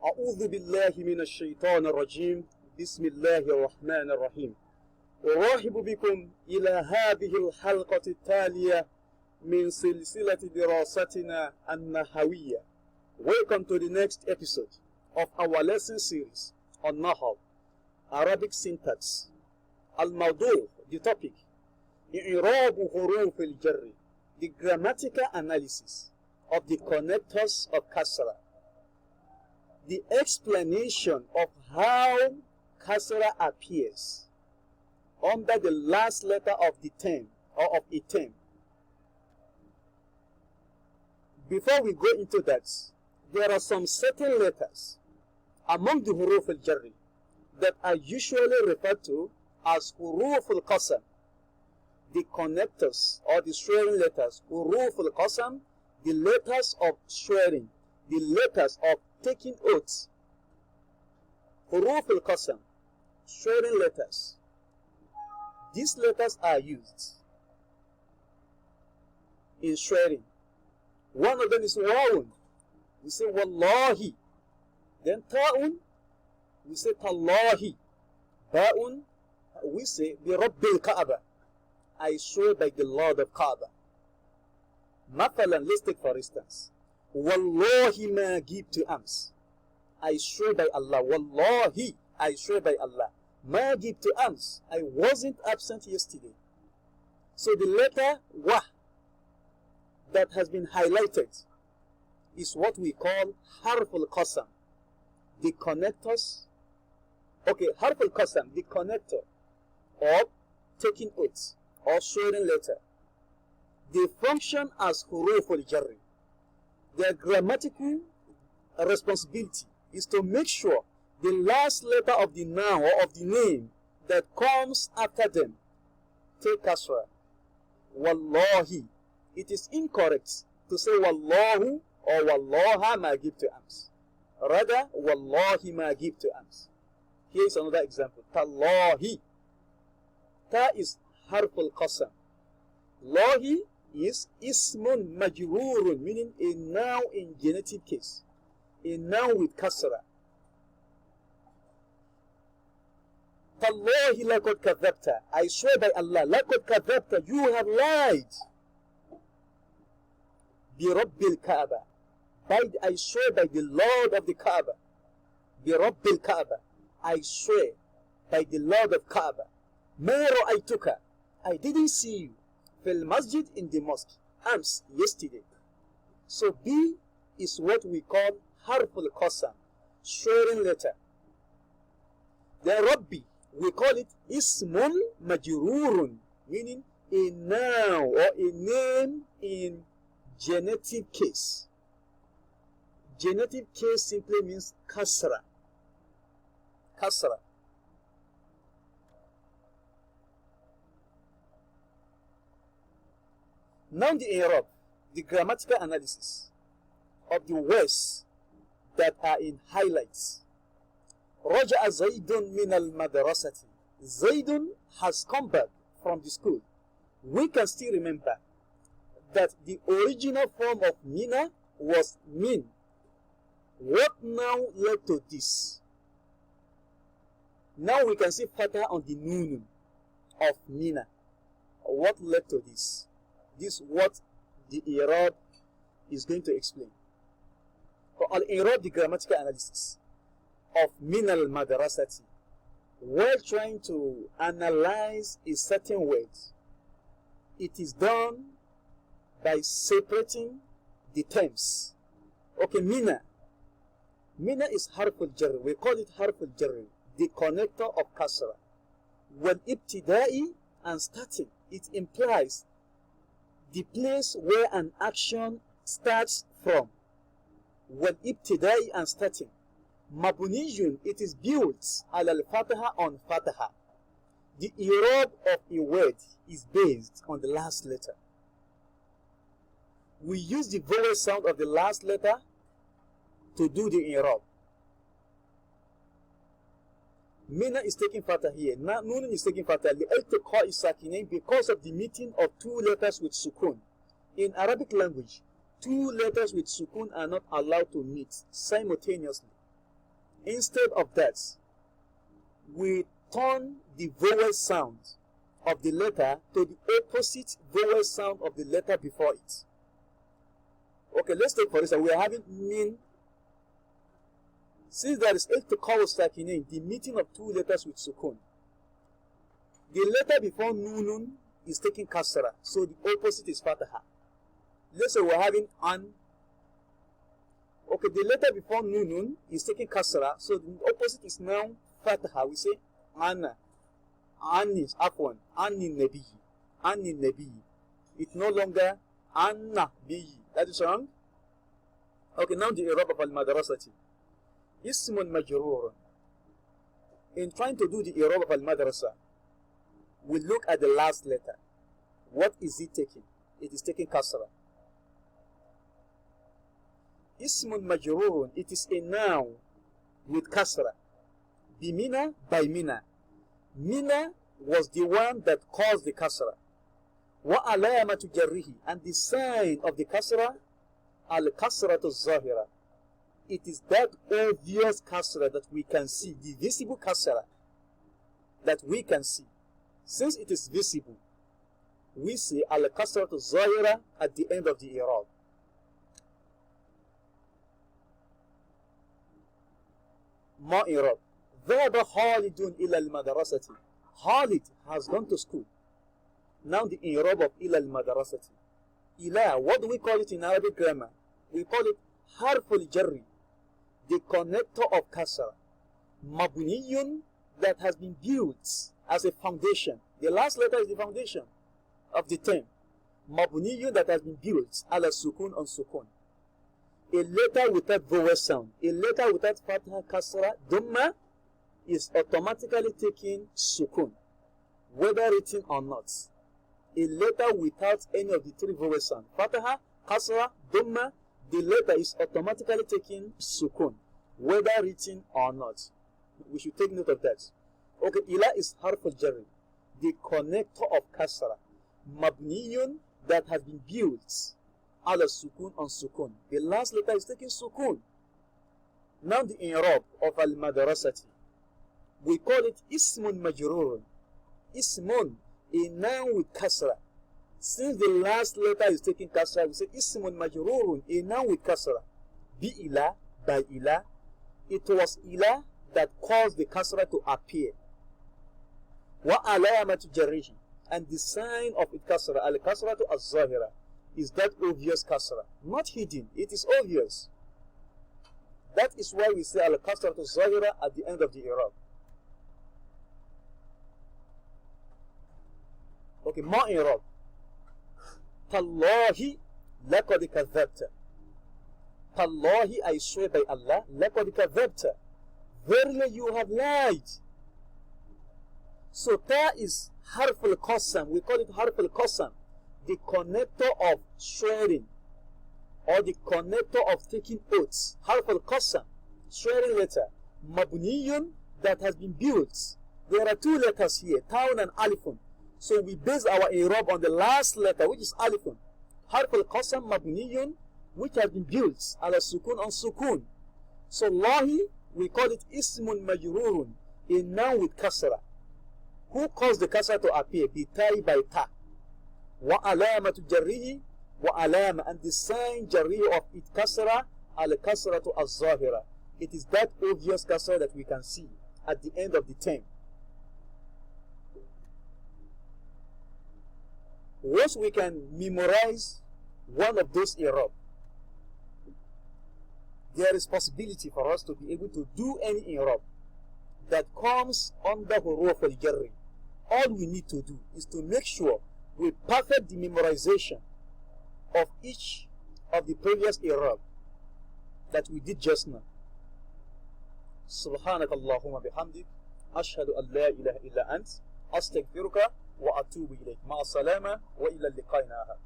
أعوذ بالله من الشيطان الرجيم بسم الله الرحمن الرحيم أرحب بكم إلى هذه الحلقة التالية من سلسلة دراستنا النحوية. Welcome to the next episode of our lesson series on Nahw, Arabic syntax. Al-Mawdu', the topic, إعراب حروف الجر, the grammatical analysis of the connectors of kasra, the explanation of how kasra appears under the last letter of the term or of a term. Before we go into that, there are some certain letters among the huruf al-jarri that are usually referred to as huruf al-qasam, the connectors or the swearing letters. Huruf al-qasam, the letters of swearing, the letters of taking oaths. Huruf al-qasam, swearing letters. These letters are used in swearing. One of them is wawun. We say wallahi. Then ta'un, we say tallahi. Ba'un, we say bi rabbil Kaaba. I swear by the Lord of Kaaba. Mathalan, let's take for instance. Wallahi ma gibtu ams. I swear by Allah. Wallahi, I swear by Allah. Ma gibtu ams. I wasn't absent yesterday. So the letter wa that has been highlighted is what we call harf al-qasam, the connectors. Okay, harf al-qasam, the connector of taking oaths or swearing letter. They function as huruf al-jarri. Their grammatical responsibility is to make sure the last letter of the noun or of the name that comes after them take kasra. Wallahi. It is incorrect to say wallahu or wallaha ma gibtu ams. Rather, wallahi ma gibtu ams. Here is another example. Tallahi. Ta is harf al-qasam. Lahi is ismun majrurun, meaning a noun in genitive case, a noun with kasra. Tallahi laqad kadhabta. I swear by Allah, laqad kadhabta, you have lied. Bi rabbil Kaaba. I swear by the Lord of the Kaaba. Bi rabbil Kaaba. I swear by the Lord of Kaaba. Ma ra'aytuka. I didn't see you. Fil masjid, in the mosque. Ams, yesterday. So B is what we call harf al-qasam, swearing letter. Then Rabbi, we call it ismun majrurun, meaning a noun or a name in genitive case. Genitive case simply means kasra. Kasra. Now the i'rab, the grammatical analysis of the words that are in highlights. Raja'a Zaydun min al-madrasati. Zaydun has come back from the school. We can still remember that the original form of mina was min. What now led to this? Now we can see fatha on the nun of mina. What led to this? This is what the i'rab is going to explain. For al-i'rab, the grammatical analysis of min al-madrasati, while trying to analyze a certain word, it is done by separating the terms. Okay, mina. Mina is harf al-jarr. We call it harf al-jarr, the connector of kasra. When ibtida'i and starting, it implies the place where an action starts from. When ibtida'i and starting. Mabuniyun, it is built al-fataha on fataha. The i'rab of a word is based on the last letter. We use the vowel sound of the last letter to do the i'rab. Mina is taking fatah here. Nun is taking fatah. Li'iltiqa is sakinain because of the meeting of two letters with sukun. In Arabic language, two letters with sukun are not allowed to meet simultaneously. Instead of that, we turn the vowel sound of the letter to the opposite vowel sound of the letter before it. Okay, let's take for instance, we are having min. Since there is iltiqaw sakinain, the meeting of two letters with sukun, the letter before nunun is taking kasra, so the opposite is fataha. Let's say we're having an. Okay, the letter before nunun is taking kasra, so the opposite is now fataha. We say anna. An is afwan. Anni nabi. Anni nabi. It's no longer anna bi. That is wrong. Okay, now the i'rab of al-madrasati. Ismun majrur. In trying to do the i'rab of al-madrasa, we look at the last letter. What is it taking? It is taking kasra. Ismun majrurun, it is a noun with kasra. Bimina, by mina. Mina was the one that caused the kasra. Wa alamatu jarrihi, and the sign of the kasra, al kasratu zahira. It is that obvious kasra that we can see, the visible kasra that we can see. Since it is visible, we say al kasratu zahira at the end of the i'rab. Ma i'rab. ذهب خالد إلى المدرسة. Khalid has gone to school. Now the i'rab of إلى المدرسة. إلى, what do we call it in Arabic grammar? We call it حرف الجر, the connector of kasra. Mabniyun, that has been built as a foundation. The last letter is the foundation of the term. Mabniyun, that has been built ala sukun on sukun. A letter without vowel sound, a letter without fatha, kasra, dhamma, is automatically taking sukun, whether written or not. A letter without any of the three vowel sound, fatha, kasra, dhamma, the letter is automatically taking sukun, whether written or not. We should take note of that. Okay, ila is harf al-jarr, the connector of kasra. Mabniyun, that has been built ala sukun on sukun. The last letter is taking sukun. Now the i'rab of al-madrasati, we call it ismun majrurun. Ismun, a noun with kasra. Since the last letter is taking kasra, we say ismun majrurun, a noun with kasra. Bi ila, by ila. It was ila that caused the kasra to appear. Wa alamatu jarrihi, and the sign of it kasra, al kasra to az-zahira, is that obvious kasra, not hidden. It is obvious. That is why we say al kasra to zahira at the end of the i'rab. Okay, ma i'rab. Tallahi laqad kadhabta. Tallahi, I swear by Allah, laqad kadhabta. Verily you have lied. So ta is harf al-qasam. We call it harf al-qasam, the connector of swearing, or the connector of taking oaths. Harf al-qasam, swearing letter. Mabniyun, that has been built. There are two letters here, taun and alifun. So we base our i'rab on the last letter, which is alifun. Harf al-qasam mabniyun, which has been built ala sukun on sukun. So lahi, we call it ismun majrurun, a noun with kasra. Who caused the kasra to appear? Bitai, by ta. Wa alamatu jarrihi, wa alama, and the sign jarrihi of it kasra, al kasra to az-zahira. It is that obvious kasra that we can see at the end of the term. Once we can memorize one of those i'rab, there is possibility for us to be able to do any i'rab that comes under huruf al-jarri. All we need to do is to make sure we perfect the memorization of each of the previous i'rab that we did just now. سبحانك اللهم بحمدك أشهد أن لا إله إلا أنت أستغفرك وأتوب إليك. مع السلامة وإلى اللقاء آخر.